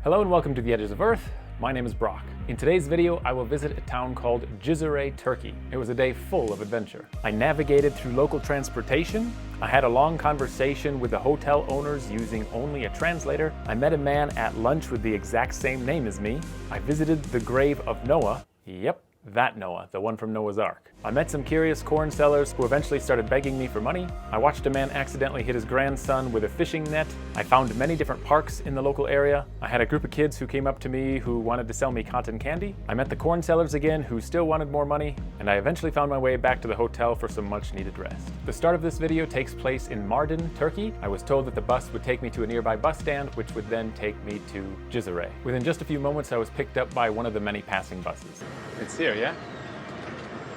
Hello and welcome to the Edges of Earth. My name is Brock. In today's video, I will visit a town called Cizre, Turkey. It was a day full of adventure. I navigated through local transportation. I had a long conversation with the hotel owners using only a translator. I met a man at lunch with the exact same name as me. I visited the grave of Noah. Yep, that Noah, the one from Noah's Ark. I met some curious corn sellers who eventually started begging me for money. I watched a man accidentally hit his grandson with a fishing net. I found many different parks in the local area. I had a group of kids who came up to me who wanted to sell me cotton candy. I met the corn sellers again who still wanted more money. And I eventually found my way back to the hotel for some much needed rest. The start of this video takes place in Mardin, Turkey. I was told that the bus would take me to a nearby bus stand, which would then take me to Cizre. Within just a few moments, I was picked up by one of the many passing buses. It's here, yeah?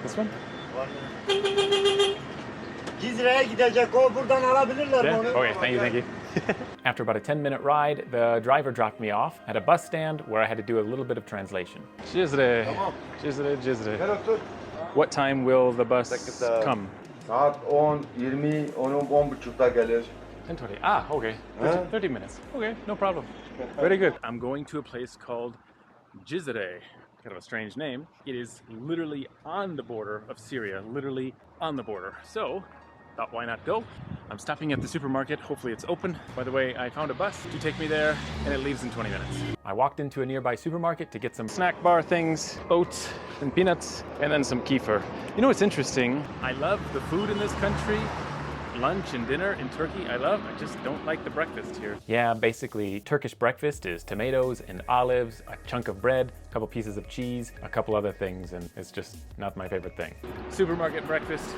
This one? Cizre'ye gidecek o, buradan alabilirler Yeah? onu. Okay, thank you. After about a 10-minute ride, the driver dropped me off at a bus stand where I had to do a little bit of translation. Cizre, Tamam. Cizre, Cizre. Gel otur. What time will the bus Dakika. come? Saat 10, 20, 10:30'da gelir. 10:20. Ah, okay. 30 minutes. Okay, no problem. Very good. I'm going to a place called Cizre. Kind of a strange name. It is literally on the border of Syria, literally on the border. So, thought why not go? I'm stopping at the supermarket. Hopefully it's open. By the way, I found a bus to take me there and it leaves in 20 minutes. I walked into a nearby supermarket to get some snack bar things, oats and peanuts, and then some kefir. You know what's interesting? I love the food in this country. Lunch and dinner in Turkey, I just don't like the breakfast here. Yeah, basically Turkish breakfast is tomatoes and olives, a chunk of bread, a couple pieces of cheese, a couple other things, and it's just not my favorite thing. Supermarket breakfast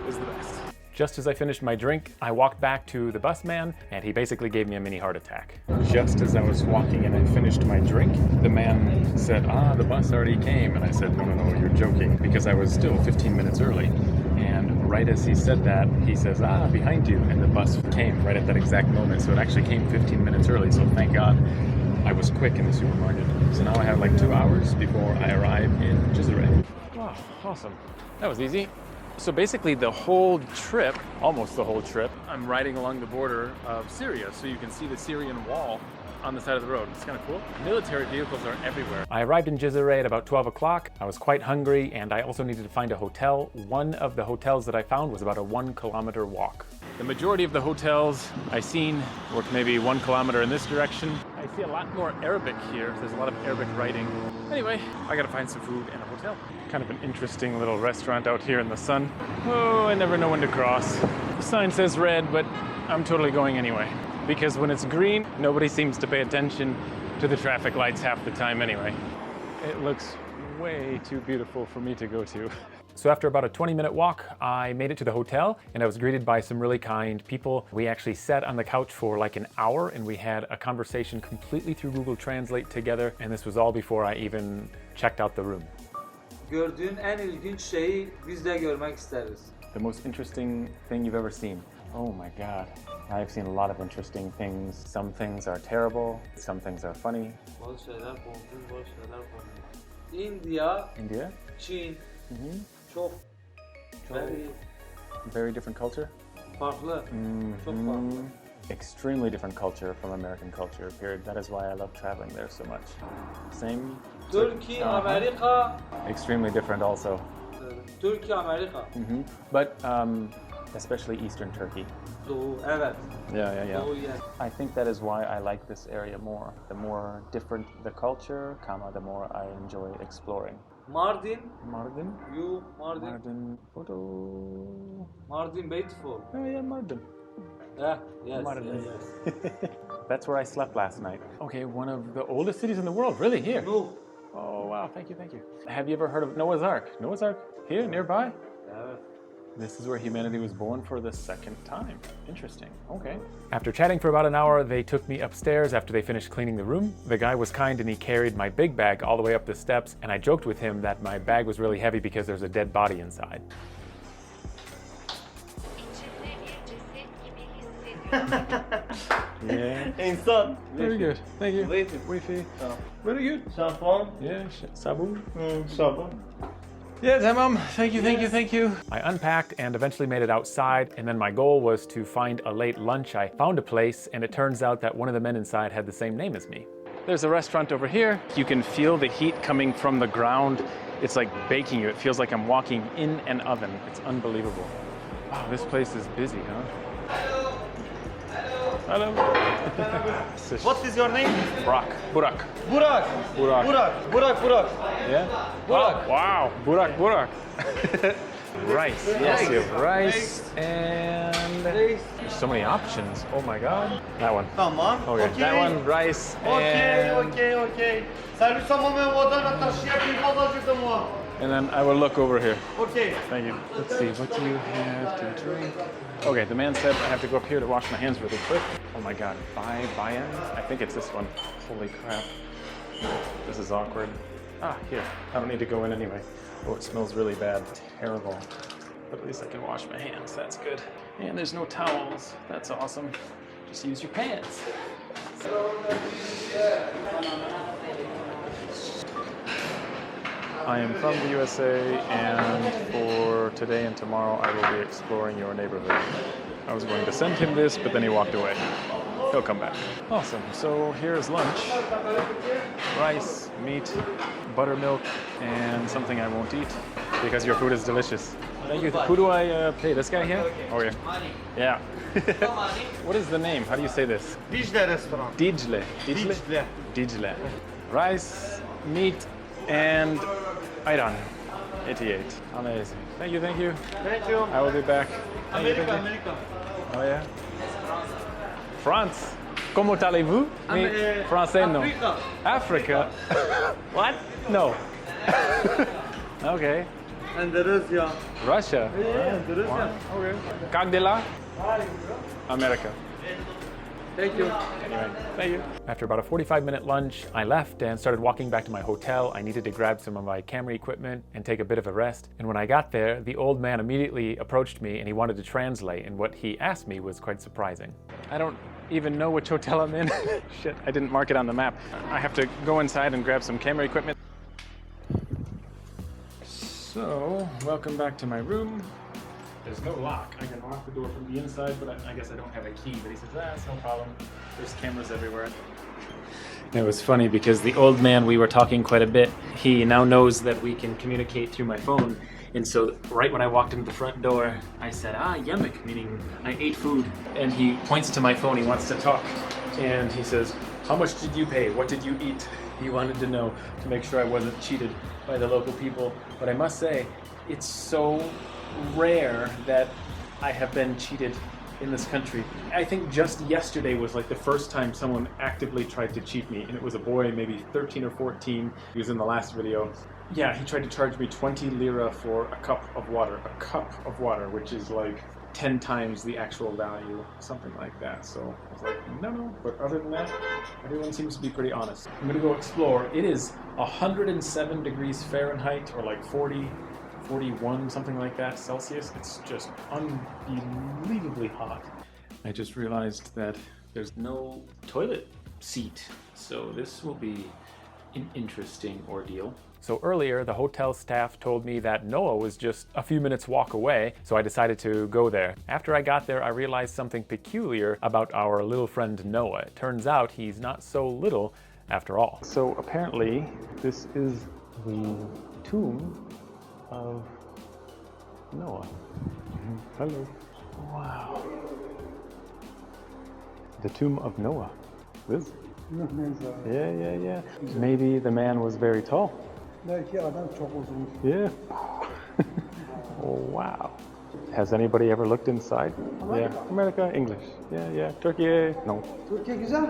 is the best. Just as I finished my drink, I walked back to the bus man, and he basically gave me a mini heart attack. Just as I was walking and I finished my drink, the man said, the bus already came. And I said, no, you're joking, because I was still 15 minutes early. And right as he said that, he says, behind you. And the bus came right at that exact moment. So it actually came 15 minutes early. So thank God I was quick in the supermarket. So now I have like 2 hours before I arrive in Cizre. Wow, awesome. That was easy. So basically the whole trip, almost the whole trip, I'm riding along the border of Syria. So you can see the Syrian wall on the side of the road. It's kind of cool. Military vehicles are everywhere. I arrived in Cizre at about 12 o'clock. I was quite hungry and I also needed to find a hotel. One of the hotels that I found was about a 1-kilometer walk. The majority of the hotels I've seen were maybe 1 kilometer in this direction. I see a lot more Arabic here. There's a lot of Arabic writing. Anyway, I gotta find some food and a hotel. Kind of an interesting little restaurant out here in the sun. Oh, I never know when to cross. The sign says red, but I'm totally going anyway. Because when it's green, nobody seems to pay attention to the traffic lights half the time anyway. It looks way too beautiful for me to go to. So after about a 20-minute walk, I made it to the hotel and I was greeted by some really kind people. We actually sat on the couch for like an hour and we had a conversation completely through Google Translate together, and this was all before I even checked out the room. Gördüğün en ilginç şeyi biz de görmek isteriz. The most interesting thing you've ever seen? Oh my God. I've seen a lot of interesting things. Some things are terrible, some things are funny. Bazı şeyler korkunç, bazı şeyler komik. India? Çin, Mm-hmm. çok Very different culture? farklı, çok farklı. Extremely different culture from American culture, period. That is why I love traveling there so much. Same? Türkiye, Amerika. Extremely different also. Türkiye, Amerika. But especially Eastern Turkey. Doğu, evet. Yeah. Doğu, yes. I think that is why I like this area more. The more different the culture, the more I enjoy exploring. Mardin, Mardin? Mardin. Mardin photo. Mardin beautiful. Oh yeah, Mardin. Yeah, yes, Mardin. yes. That's where I slept last night. Okay, one of the oldest cities in the world, really, here. Nuh. Oh wow, thank you. Have you ever heard of Noah's Ark? Noah's Ark, here, nearby? Evet. This is where humanity was born for the second time. Interesting, okay. After chatting for about an hour, they took me upstairs after they finished cleaning the room. The guy was kind and he carried my big bag all the way up the steps, and I joked with him that my bag was really heavy because there's a dead body inside. Yeah. İnsan. Very good. Thank you. Wi-Fi. Wi-Fi. Tamam. Very good. Şampuan. Yeah, sabun. Sabun. Yeah, tamam. Thank you. I unpacked and eventually made it outside, and then my goal was to find a late lunch. I found a place, and it turns out that one of the men inside had the same name as me. There's a restaurant over here. You can feel the heat coming from the ground. It's like baking you. It feels like I'm walking in an oven. It's unbelievable. Wow, this place is busy, huh? Hello. What is your name? Burak. Burak. Burak. Burak. Yeah? Burak. Wow. Burak. Rice. Yes, you have rice and there's so many options. Oh my god. That one. Tamam. Okay. That one, rice and... Okay. Servis tamamı odan taşıyabilir babacığım o. And then I will look over here. Okay. Thank you. Let's see, what do you have to drink? Okay, the man said I have to go up here to wash my hands really quick. Oh my god, Bayan? I think it's this one. Holy crap. This is awkward. Ah, here. I don't need to go in anyway. Oh, it smells really bad. Terrible. But at least I can wash my hands. That's good. And there's no towels. That's awesome. Just use your pants. I am from the USA, and for today and tomorrow I will be exploring your neighborhood. I was going to send him this, but then he walked away. He'll come back. Awesome. So here's lunch. Rice, meat, buttermilk, and something I won't eat because your food is delicious. Thank you. Who do I pay? This guy here? Oh, yeah. Yeah. What is the name? How do you say this? Dicle restaurant. Dicle. Dicle. Rice, meat, and ayran. 88. Amazing. Thank you. Thank you. I will be back. Thank you. America. Oh, yeah. France. Comment allez-vous? Mais français, non. Africa. What? No. Okay. And Russia. Russia. Yeah, Wow. Okay. Как дела? America. Thank you. Anyway, thank you. After about a 45-minute lunch, I left and started walking back to my hotel. I needed to grab some of my camera equipment and take a bit of a rest. And when I got there, the old man immediately approached me and he wanted to translate. And what he asked me was quite surprising. I don't even know which hotel I'm in. Shit, I didn't mark it on the map. I have to go inside and grab some camera equipment. So, welcome back to my room. There's no lock. I can lock the door from the inside, but I guess I don't have a key. But he says, that's no problem. There's cameras everywhere. And it was funny because the old man, we were talking quite a bit. He now knows that we can communicate through my phone. And so right when I walked into the front door, I said, yemek, meaning I ate food. And he points to my phone. He wants to talk. And he says, how much did you pay? What did you eat? He wanted to know to make sure I wasn't cheated by the local people. But I must say, it's so rare that I have been cheated in this country. I think just yesterday was like the first time someone actively tried to cheat me, and it was a boy, maybe 13 or 14. He was in the last video. Yeah, he tried to charge me 20 lira for a cup of water. A cup of water, which is like 10 times the actual value, something like that. So I was like, no. But other than that, everyone seems to be pretty honest. I'm gonna go explore. It is 107 degrees Fahrenheit, or like 41, something like that, Celsius. It's just unbelievably hot. I just realized that there's no toilet seat, so this will be an interesting ordeal. So earlier, the hotel staff told me that Noah was just a few minutes walk away, so I decided to go there. After I got there, I realized something peculiar about our little friend Noah. It turns out he's not so little after all. So apparently, this is the tomb of Noah. Hello. Wow. The tomb of Noah. This? Yeah. Maybe the man was very tall. Yeah. Oh, wow. Has anybody ever looked inside? Yeah. America, English. Yeah. Turkey, no. Türkiye güzel mi?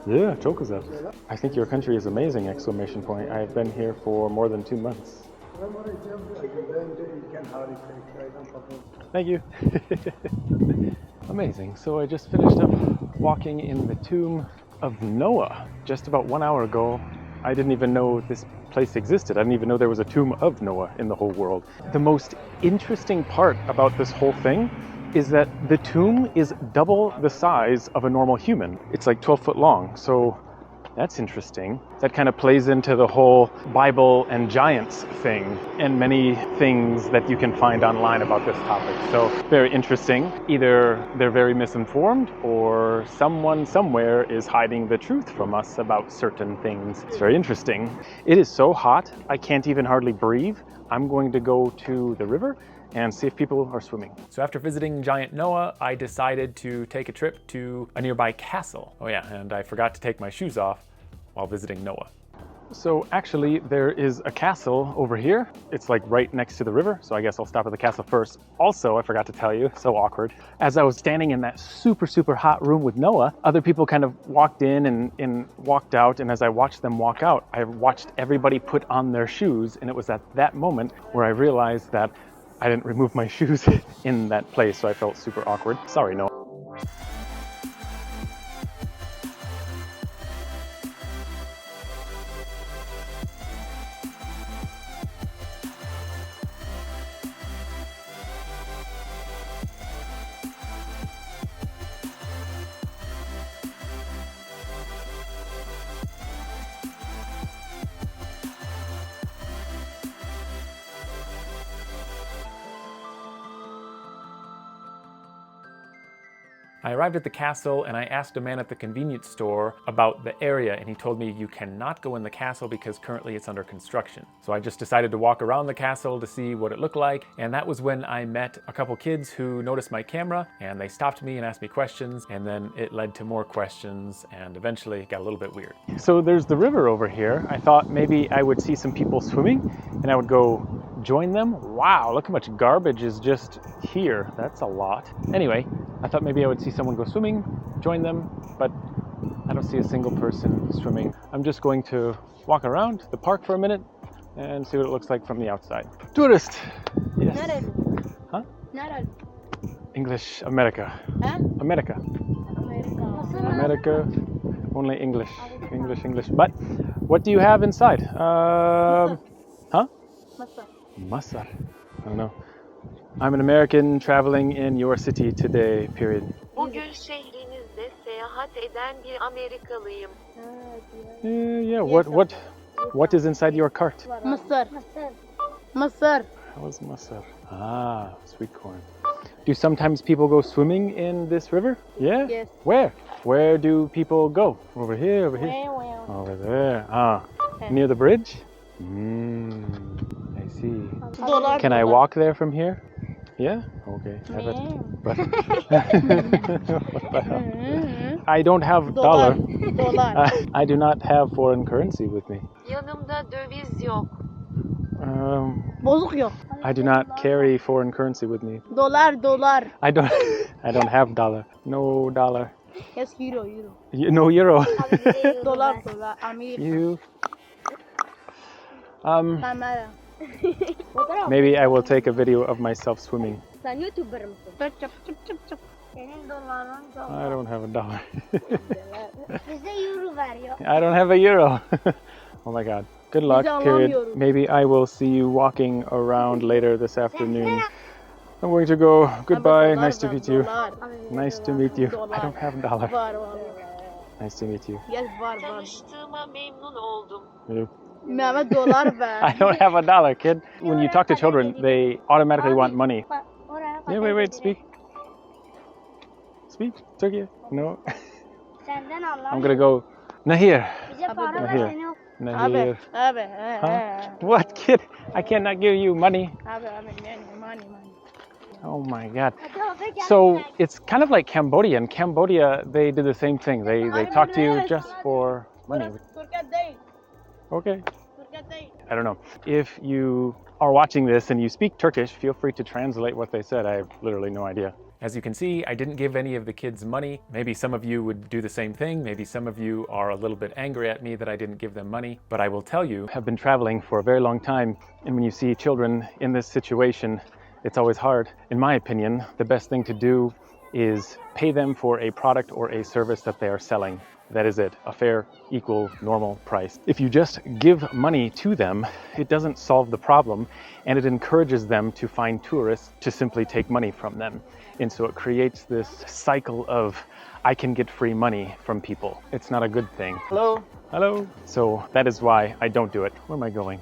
Yeah, çok güzel. I think your country is amazing, exclamation point. I've been here for more than 2 months. Thank you. Amazing. So I just finished up walking in the tomb of Noah. Just about 1 hour ago, I didn't even know this place existed. I didn't even know there was a tomb of Noah in the whole world. The most interesting part about this whole thing is that the tomb is double the size of a normal human. It's like 12 foot long. So That's interesting. That kind of plays into the whole Bible and giants thing and many things that you can find online about this topic. So very interesting. Either they're very misinformed or someone somewhere is hiding the truth from us about certain things. It's very interesting. It is so hot, I can't even hardly breathe. I'm going to go to the river and see if people are swimming. So after visiting Giant Noah, I decided to take a trip to a nearby castle. Oh yeah, and I forgot to take my shoes off while visiting Noah. So actually there is a castle over here. It's like right next to the river, so I guess I'll stop at the castle first. Also, I forgot to tell you, so awkward. As I was standing in that super hot room with Noah, other people kind of walked in and walked out, and as I watched them walk out, I watched everybody put on their shoes, and it was at that moment where I realized that I didn't remove my shoes in that place, so I felt super awkward. Sorry, Noah. I arrived at the castle and I asked a man at the convenience store about the area, and he told me you cannot go in the castle because currently it's under construction. So I just decided to walk around the castle to see what it looked like, and that was when I met a couple kids who noticed my camera and they stopped me and asked me questions, and then it led to more questions and eventually it got a little bit weird. So there's the river over here. I thought maybe I would see some people swimming and I would go join them. Wow, look how much garbage is just here. That's a lot. Anyway, I thought maybe I would see someone go swimming, join them, but I don't see a single person swimming. I'm just going to walk around the park for a minute and see what it looks like from the outside. Tourist! Yes. Huh? English, America. Huh? America. America, only English. English. But what do you have inside? Huh? Masar. I don't know. I'm an American traveling in your city today, period. Bugün şehrinizde seyahat eden bir Amerikalıyım. Yeah, what is inside your cart? Masar. How is Masar? Ah, sweet corn. Do sometimes people go swimming in this river? Yeah? Yes. Where? Where do people go? Over here, over here? Over there. Ah, near the bridge? I see. Can I walk there from here? Yeah? Okay. But I don't have dollar. I do not have foreign currency with me. Yanımda döviz yok. Bozuk yok. I do not carry foreign currency with me. Dolar. I don't have dollar. No dollar. Yes, euro. No euro. Dolar. Amir. You. Kamera. Maybe I will take a video of myself swimming. Sen YouTuber mısın? Çıp. Senin doların çok. I don't have a dollar. Bize euro veriyor. I don't have a euro. Oh my god. Good luck, Biz period. alamıyoruz. Maybe I will see you walking around later this afternoon. I'm going to go. Goodbye. Nice to meet you. Nice to meet you. I don't have a dollar. Var. Nice to meet you. Yes, var. Tanıştığıma memnun oldum. You. Mehmet dolar ver. I don't have a dollar, kid. When you talk to children, they automatically want money. Yeah, wait, speak. Speak, Turkey. No. Senden Allah. I'm gonna go. Nahir. Bize para ver Nahir. seni. Nahir. Abi. Huh? What, kid? I cannot give you money. Abi, money. Oh my god. Hadi abi gel. So it's kind of like Cambodia. In Cambodia, they did the same thing. They talk to you just for money. Türkiye değil. Okay. Türkiye değil. I don't know. If you are watching this and you speak Turkish, feel free to translate what they said. I have literally no idea. As you can see, I didn't give any of the kids money. Maybe some of you would do the same thing. Maybe some of you are a little bit angry at me that I didn't give them money. But I will tell you, I've been traveling for a very long time, and when you see children in this situation, it's always hard. In my opinion, the best thing to do is pay them for a product or a service that they are selling. That is it, a fair, equal, normal price. If you just give money to them, it doesn't solve the problem, and it encourages them to find tourists to simply take money from them. And so it creates this cycle of, I can get free money from people. It's not a good thing. Hello? Hello? So that is why I don't do it. Where am I going?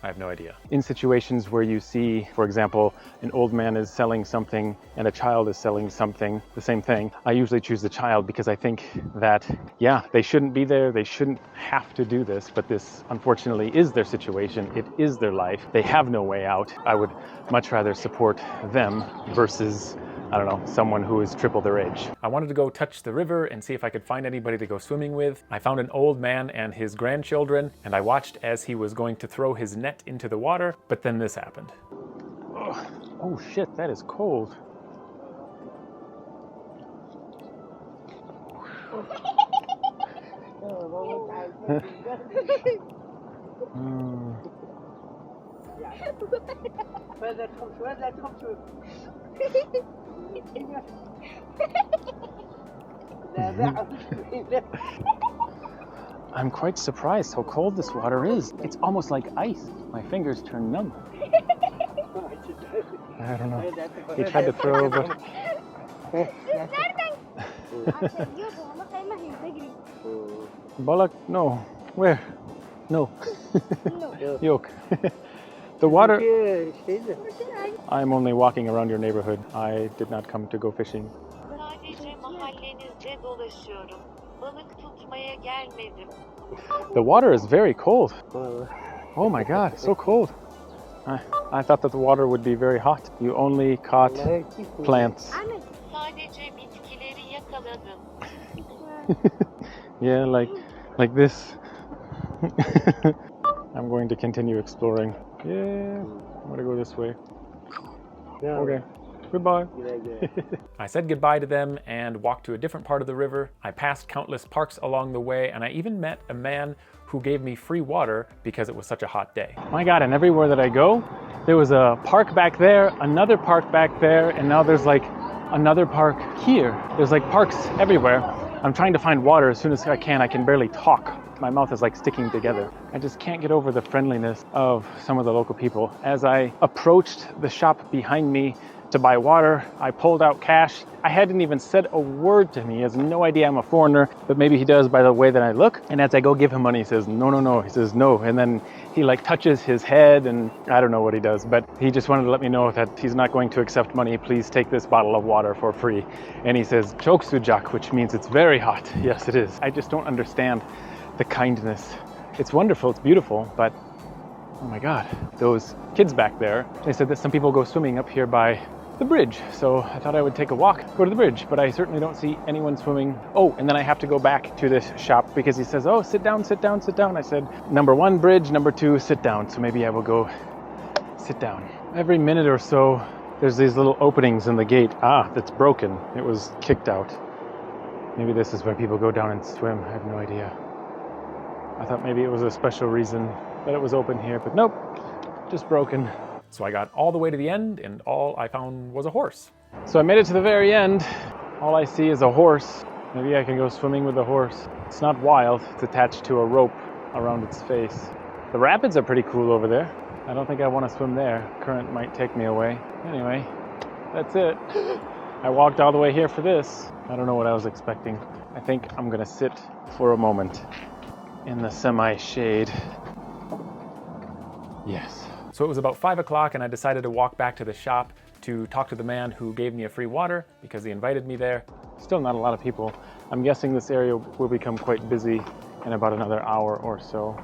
I have no idea. In situations where you see, for example, an old man is selling something and a child is selling something, the same thing, I usually choose the child because I think that, yeah, they shouldn't be there, they shouldn't have to do this, but this unfortunately is their situation, it is their life, they have no way out. I would much rather support them versus, I don't know, someone who is triple their age. I wanted to go touch the river and see if I could find anybody to go swimming with. I found an old man and his grandchildren, and I watched as he was going to throw his net into the water, but then this happened. Oh shit, that is cold. I'm quite surprised how cold this water is. It's almost like ice. My fingers turn numb. I don't know. He tried to throw, but... Balak? No. Where? No. Yok. The water... I'm only walking around your neighborhood. I did not come to go fishing. Sadece mahallenizde dolaşıyorum. Balık tutmaya gelmedim. The water is very cold. Oh my god, so cold. I thought that the water would be very hot. You only caught plants. Sadece bitkileri yakaladım. Yeah, like this. I'm going to continue exploring. Yeah, I'm gonna go this way. Okay, goodbye. I said goodbye to them and walked to a different part of the river. I passed countless parks along the way, and I even met a man who gave me free water because it was such a hot day. My God, and everywhere that I go, there was a park back there, another park back there, and now there's like another park here. There's like parks everywhere. I'm trying to find water as soon as I can barely talk. My mouth is like sticking together. I just can't get over the friendliness of some of the local people. As I approached the shop behind me to buy water, I pulled out cash. I hadn't even said a word to me. He has no idea I'm a foreigner, but maybe he does by the way that I look. And as I go give him money, he says, no, no, no. He says, no. And then he like touches his head and I don't know what he does, but he just wanted to let me know that he's not going to accept money. Please take this bottle of water for free. And he says, çok sıcak, which means it's very hot. Yes, it is. I just don't understand the kindness. It's wonderful, it's beautiful, but oh my God, those kids back there, they said that some people go swimming up here by the bridge. So I thought I would take a walk, go to the bridge, but I certainly don't see anyone swimming. Oh, and then I have to go back to this shop because he says, oh, sit down, sit down, sit down. I said, number 1, bridge, number 2, sit down. So maybe I will go sit down. Every minute or so, there's these little openings in the gate. Ah, that's broken. It was kicked out. Maybe this is where people go down and swim. I have no idea. I thought maybe it was a special reason that it was open here, but nope, just broken. So I got all the way to the end and all I found was a horse. So I made it to the very end. All I see is a horse. Maybe I can go swimming with the horse. It's not wild, it's attached to a rope around its face. The rapids are pretty cool over there. I don't think I want to swim there. Current might take me away. Anyway, that's it. I walked all the way here for this. I don't know what I was expecting. I think I'm gonna sit for a moment in the semi-shade. Yes. So it was about 5 o'clock and I decided to walk back to the shop to talk to the man who gave me a free water because he invited me there. Still not a lot of people. I'm guessing this area will become quite busy in about another hour or so.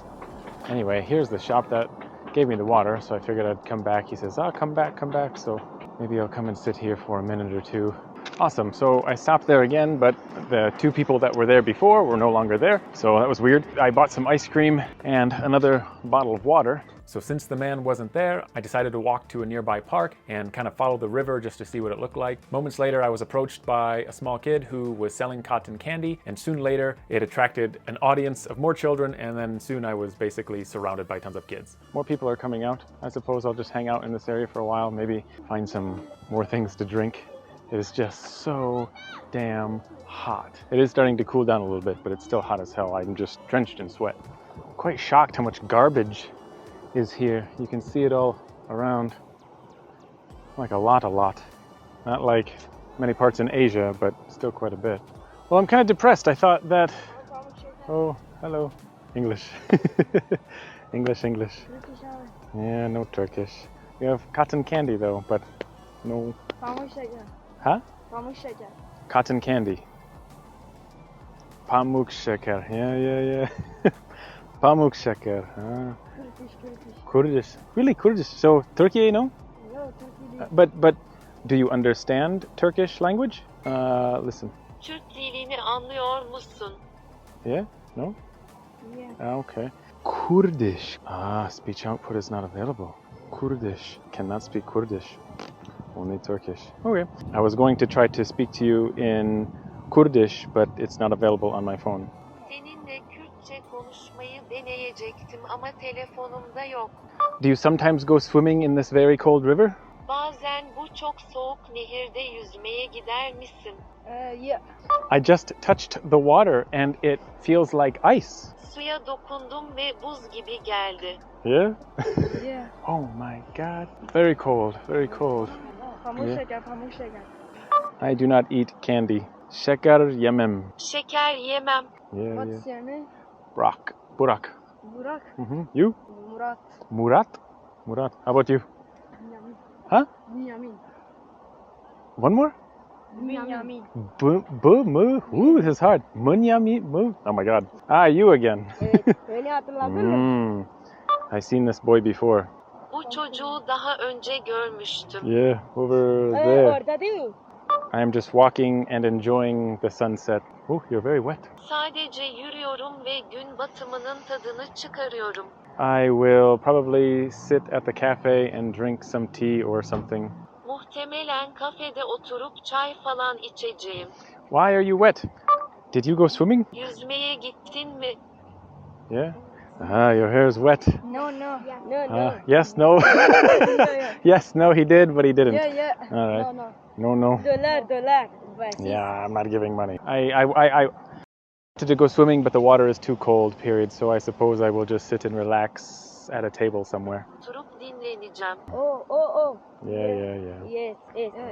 Anyway, here's the shop that gave me the water, so I figured I'd come back. He says, come back. So maybe I'll come and sit here for a minute or two. Awesome, so I stopped there again, but the 2 people that were there before were no longer there, so that was weird. I bought some ice cream and another bottle of water. So since the man wasn't there, I decided to walk to a nearby park and kind of follow the river just to see what it looked like. Moments later, I was approached by a small kid who was selling cotton candy, and soon later, it attracted an audience of more children, and then soon I was basically surrounded by tons of kids. More people are coming out. I suppose I'll just hang out in this area for a while, maybe find some more things to drink It is just so damn hot. It is starting to cool down a little bit, but it's still hot as hell. I'm just drenched in sweat. Quite shocked how much garbage is here. You can see it all around. Like a lot. Not like many parts in Asia, but still quite a bit. Well, I'm kind of depressed. I thought that... Oh, hello. English. English. Yeah, no Turkish. We have cotton candy though, but no... Huh? Cotton candy. Pamuk şeker. Yeah. Pamuk şeker. Kurdish. Really Kurdish. So Turkey, no? No, Turkey. But do you understand Turkish language? Listen. Türk dilini anlıyor musun? Yeah? No? Yeah. Okay. Kurdish. Speech output is not available. Kurdish. Cannot speak Kurdish. Only Turkish. Okay. I was going to try to speak to you in Kurdish, but it's not available on my phone. Seninle Kürtçe konuşmayı deneyecektim ama telefonumda yok. Do you sometimes go swimming in this very cold river? Bazen bu çok soğuk nehirde yüzmeye gider misin? Yeah. I just touched the water and it feels like ice. Suya dokundum ve buz gibi geldi. Yeah? Yeah. Oh my god. Very cold, very cold. Pamuk Yeah. şeker, pamuk şeker. I do not eat candy. Şeker yemem. Şeker yemem. Yeah. What's your name? Burak. Burak. You? Murat. Murat. How about you? Bünyamin. Huh? Bünyamin. One more? Bünyamin. Ooh, this is hard. Munyami. Oh my god. You again. Evet. Beni hatırladın mı? I seen this boy before. Bu çocuğu daha önce görmüştüm. Yeah, over there. Orada değil mi? I am just walking and enjoying the sunset. Oh, you're very wet. Sadece yürüyorum ve gün batımının tadını çıkarıyorum. I will probably sit at the cafe and drink some tea or something. Muhtemelen kafede oturup çay falan içeceğim. Why are you wet? Did you go swimming? Yüzmeye gittin mi? Yeah. Your hair is wet. No. Yes, no. Yes, no, he did, but he didn't. Yeah. All right. No. No. Dolar. Yeah, I'm not giving money. I wanted to go swimming, but the water is too cold, period. So I suppose I will just sit and relax at a table somewhere. Oturup dinleneceğim. Oh. Yeah. Yes.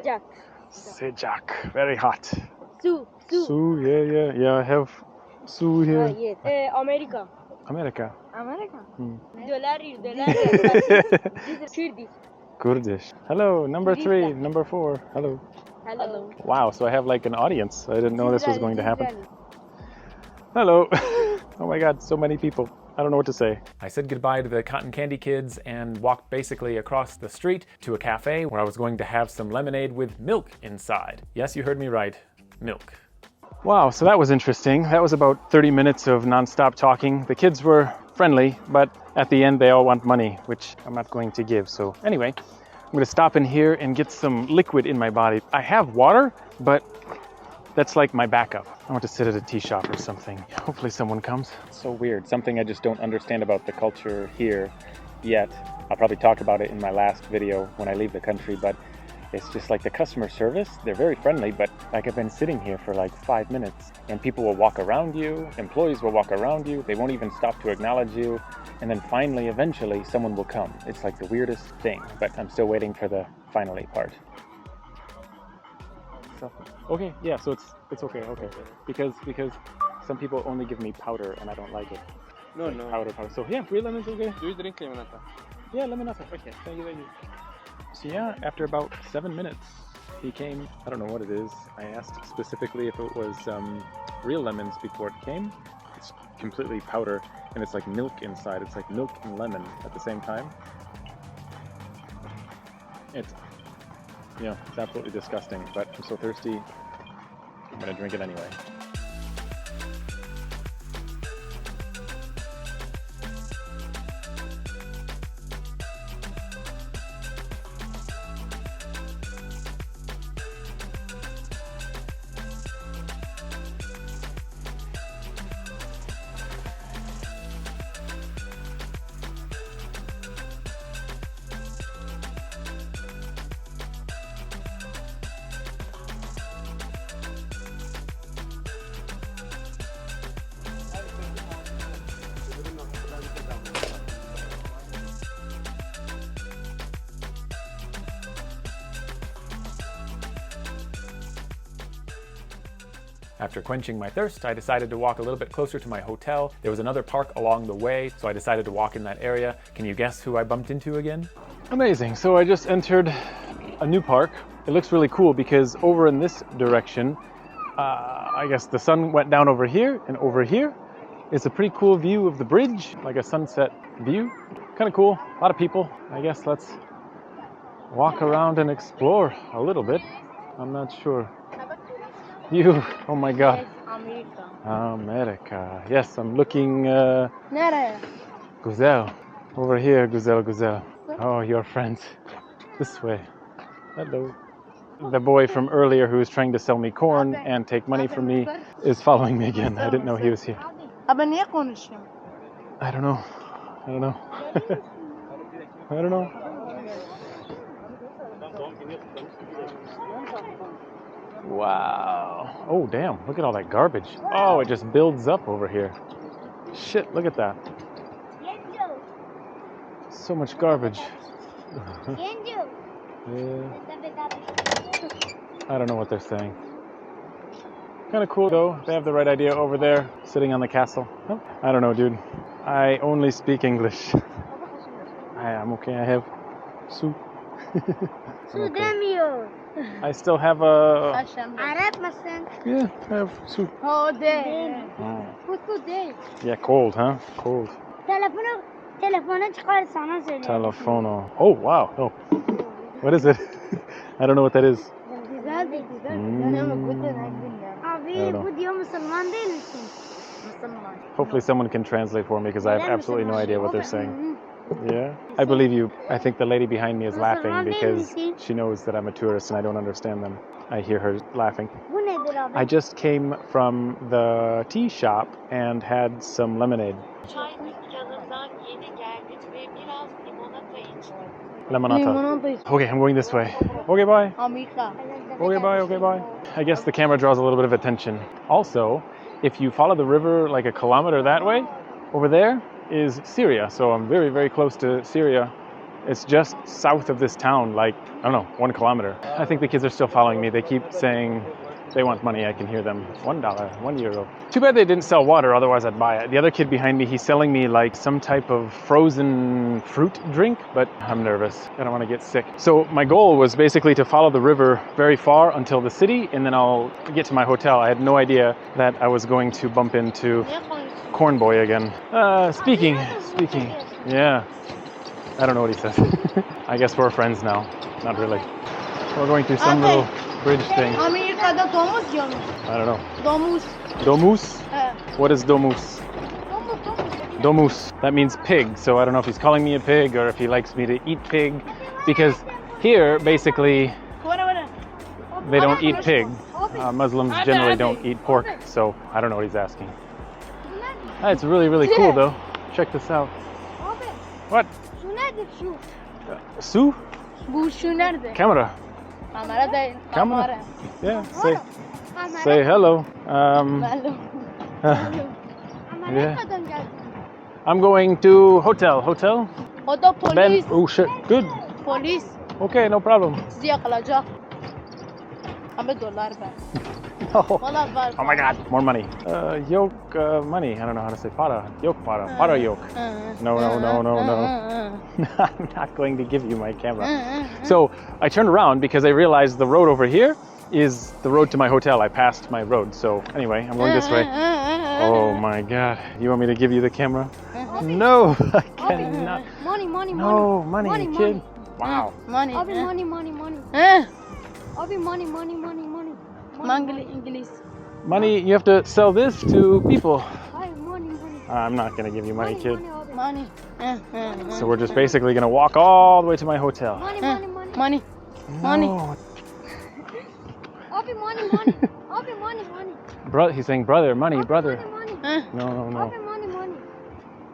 Jack. Sıcak. Very hot. Su. Yeah, I have Su here. Yes. America. America. Dolar. This is Kurdish. Kurdish. Hello, number 3, number 4. Hello. Hello. Wow, so I have like an audience. I didn't know this was going to happen. Hello. Oh my god, so many people. I don't know what to say. I said goodbye to the cotton candy kids and walked basically across the street to a cafe where I was going to have some lemonade with milk inside. Yes, you heard me right. Milk. Wow, so that was interesting. That was about 30 minutes of non-stop talking. The kids were friendly, but at the end they all want money, which I'm not going to give. So anyway, I'm going to stop in here and get some liquid in my body. I have water, but that's like my backup. I want to sit at a tea shop or something. Hopefully someone comes. It's so weird. Something I just don't understand about the culture here yet. I'll probably talk about it in my last video when I leave the country, but it's just like the customer service. They're very friendly, but like I've been sitting here for like 5 minutes and people will walk around you, employees will walk around you, they won't even stop to acknowledge you, and then finally, eventually, someone will come. It's like the weirdest thing, but I'm still waiting for the finally part. Okay, yeah, so it's okay. Because some people only give me powder and I don't like it. No. Powder. So yeah, real lemon's okay. Do you drink limonata? Yeah, lemonade. Okay, thank you. So yeah, after about 7 minutes, he came. I don't know what it is. I asked specifically if it was real lemons before it came. It's completely powder, and it's like milk inside. It's like milk and lemon at the same time. It's absolutely disgusting, but I'm so thirsty, I'm gonna drink it anyway. After quenching my thirst, I decided to walk a little bit closer to my hotel. There was another park along the way, so I decided to walk in that area. Can you guess who I bumped into again? Amazing. So I just entered a new park. It looks really cool because over in this direction, I guess the sun went down over here, and over here it's a pretty cool view of the bridge, like a sunset view. Kind of cool. A lot of people. I guess let's walk around and explore a little bit. I'm not sure. You, oh my God. Amerika. America. Yes, I'm looking. Nereye? Güzel. Over here, Güzel, Güzel. Oh, your friends. This way. Hello. The boy from earlier who was trying to sell me corn and take money from me is following me again. I didn't know he was here. Abi niye konuşuyorum? I don't know. I don't know. I don't know. Wow. Oh, damn. Look at all that garbage. Oh, it just builds up over here. Shit, look at that. So much garbage. Yeah. I don't know what they're saying. Kind of cool though. They have the right idea over there, sitting on the castle. Huh? I don't know, dude. I only speak English. I'm okay. I have soup. Su demiyor. I still have a. Arap mısın? Yeah, I have soup. O değil. Oh. Bu su değil. Yeah, cold, huh? Cold. Telefonu çıkar sana söyle. Telefono. Oh, wow. Oh. What is it? I don't know what that is. Güzeldi, güzel. Abi bu diyor Müslüman değil misin? Müslüman. Hopefully someone can translate for me because I have absolutely no idea what they're saying. Yeah, I believe you. I think the lady behind me is laughing because she knows that I'm a tourist and I don't understand them. I hear her laughing. Bu nedir abi? I just came from the tea shop and had some lemonade. Çay dükkanından yeni geldim ve biraz limonata içtim. Lemonata. Okay, I'm going this way. Okay, bye. Amerika. Okay, bye, okay, bye. I guess the camera draws a little bit of attention. Also, if you follow the river like a kilometer that way, over there is Syria. So I'm very, very close to Syria. It's just south of this town, like, I don't know, 1 kilometer. I think the kids are still following me. They keep saying they want money. I can hear them. $1, €1. Too bad they didn't sell water, otherwise I'd buy it. The other kid behind me, he's selling me like some type of frozen fruit drink, but I'm nervous. I don't want to get sick. So my goal was basically to follow the river very far until the city, and then I'll get to my hotel. I had no idea that I was going to bump into Corn Boy again. Speaking. Yeah. I don't know what he says. I guess we're friends now. Not really. We're going through some little bridge thing. Amerika'da domuz yiyormuş. I don't know. Domuz. Domus? He. What is domus? Domus. That means pig. So I don't know if he's calling me a pig or if he likes me to eat pig. Because here, basically, they don't eat pig. Muslims generally don't eat pork. So I don't know what he's asking. It's really, really cool though. Check this out. Abi What? şu nedir şu? Su? Bu şu nerede? Camera. Kamera değil. Kamera. Yeah. Say Kamera. hello. Hello. Yeah. Amerika'dan geldim. I'm going to hotel. Hotel? O da Ben. polis. Oh shit. Good. Polis. Okay, no problem. Sizi yakalayacak. Ama dolar ver. Oh, Valla var. my God. More money. Yoke money. I don't know how to say para. Yoke para. Para yoke. No. I'm not going to give you my camera. So I turned around because I realized the road over here is the road to my hotel. I passed my road. So anyway, I'm going this way. Oh my God. You want me to give you the camera? No, I cannot. Money. No, money, kid. Wow. Money. Abi money. Abi money. Mangli İngiliz. Money, you have to sell this to people. Hayır money. I'm not going to give you money, kid. Money. So we're just basically going to walk all the way to my hotel. Money. No. Abi money. Abi money. He's saying brother, money, brother. Money. No. Abi money.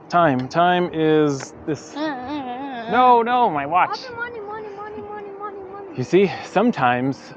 Time is this. No, my watch. Abi money. You see, sometimes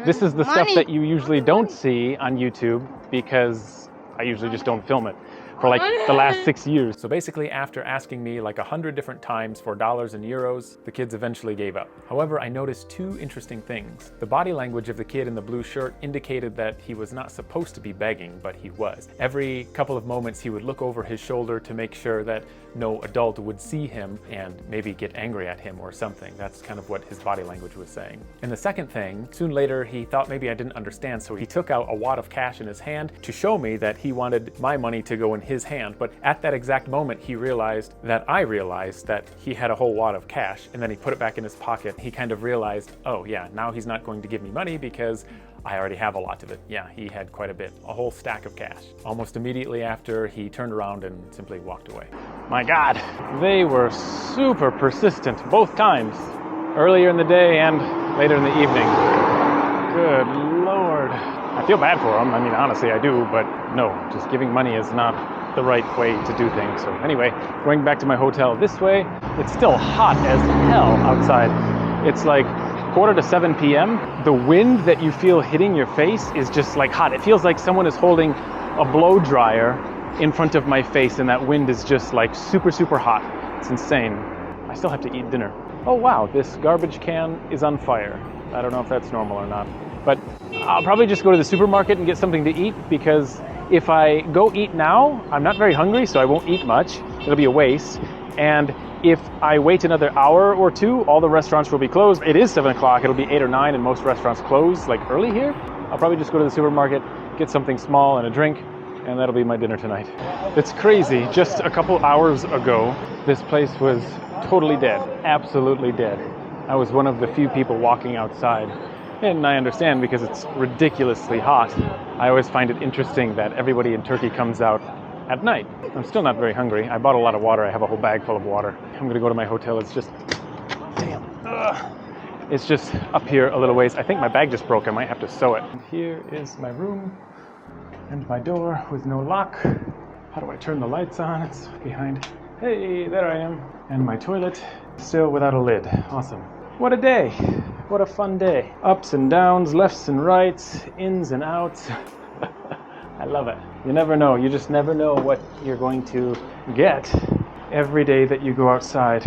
this is the stuff that you usually don't see on YouTube because I usually just don't film it. for like the last 6 years. So basically, after asking me like 100 different times for dollars and euros, the kids eventually gave up. However, I noticed two interesting things. The body language of the kid in the blue shirt indicated that he was not supposed to be begging, but he was. Every couple of moments, he would look over his shoulder to make sure that no adult would see him and maybe get angry at him or something. That's kind of what his body language was saying. And the second thing, soon later, he thought maybe I didn't understand, so he took out a wad of cash in his hand to show me that he wanted my money to go in his hand. But at that exact moment, he realized that I realized that he had a whole wad of cash, and then he put it back in his pocket. He kind of realized, oh yeah, now he's not going to give me money because I already have a lot of it. Yeah, he had quite a bit, a whole stack of cash. Almost immediately after, he turned around and simply walked away. My God, they were super persistent both times, earlier in the day and later in the evening. Good Lord. I feel bad for them. I mean, honestly, I do, but no, just giving money is not the right way to do things. So anyway, going back to my hotel this way, it's still hot as hell outside. It's like 6:45 p.m. The wind that you feel hitting your face is just like hot. It feels like someone is holding a blow dryer in front of my face, and that wind is just like super, super hot. It's insane. I still have to eat dinner. Oh wow, this garbage can is on fire. I don't know if that's normal or not, but I'll probably just go to the supermarket and get something to eat, because if I go eat now, I'm not very hungry, so I won't eat much. It'll be a waste. And if I wait another hour or two, all the restaurants will be closed. It is 7 o'clock, it'll be 8 or 9, and most restaurants close like early here. I'll probably just go to the supermarket, get something small and a drink, and that'll be my dinner tonight. It's crazy, just a couple hours ago, this place was totally dead, absolutely dead. I was one of the few people walking outside, and I understand because it's ridiculously hot. I always find it interesting that everybody in Turkey comes out at night. I'm still not very hungry. I bought a lot of water. I have a whole bag full of water. I'm gonna go to my hotel. It's just, damn. Ugh. It's just up here a little ways. I think my bag just broke. I might have to sew it. And here is my room and my door with no lock. How do I turn the lights on? It's behind. Hey, there I am. And my toilet, still without a lid. Awesome. What a day. What a fun day. Ups and downs, lefts and rights, ins and outs. I love it. You never know. You just never know what you're going to get every day that you go outside.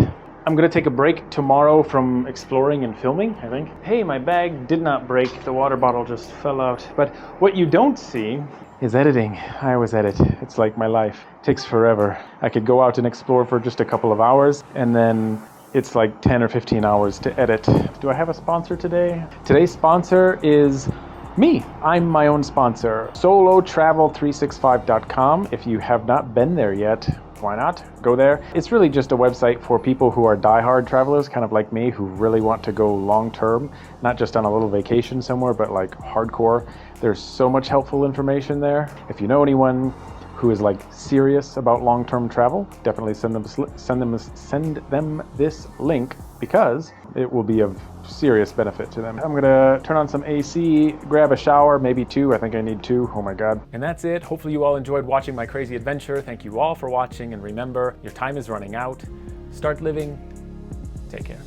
I'm going to take a break tomorrow from exploring and filming, I think. Hey, my bag did not break. The water bottle just fell out. But what you don't see is editing. I always edit. It's like my life. It takes forever. I could go out and explore for just a couple of hours, and then it's like 10 or 15 hours to edit. Do I have a sponsor today? Today's sponsor is me. I'm my own sponsor. Solotravel365.com. If you have not been there yet, why not? Go there. It's really just a website for people who are diehard travelers, kind of like me, who really want to go long term, not just on a little vacation somewhere, but like hardcore. There's so much helpful information there. If you know anyone who is like serious about long-term travel, definitely send them this link, because it will be of serious benefit to them. I'm gonna turn on some AC, grab a shower, maybe 2. I think I need 2. Oh my God. And that's it. Hopefully you all enjoyed watching my crazy adventure. Thank you all for watching, and remember, your time is running out. Start living. Take care.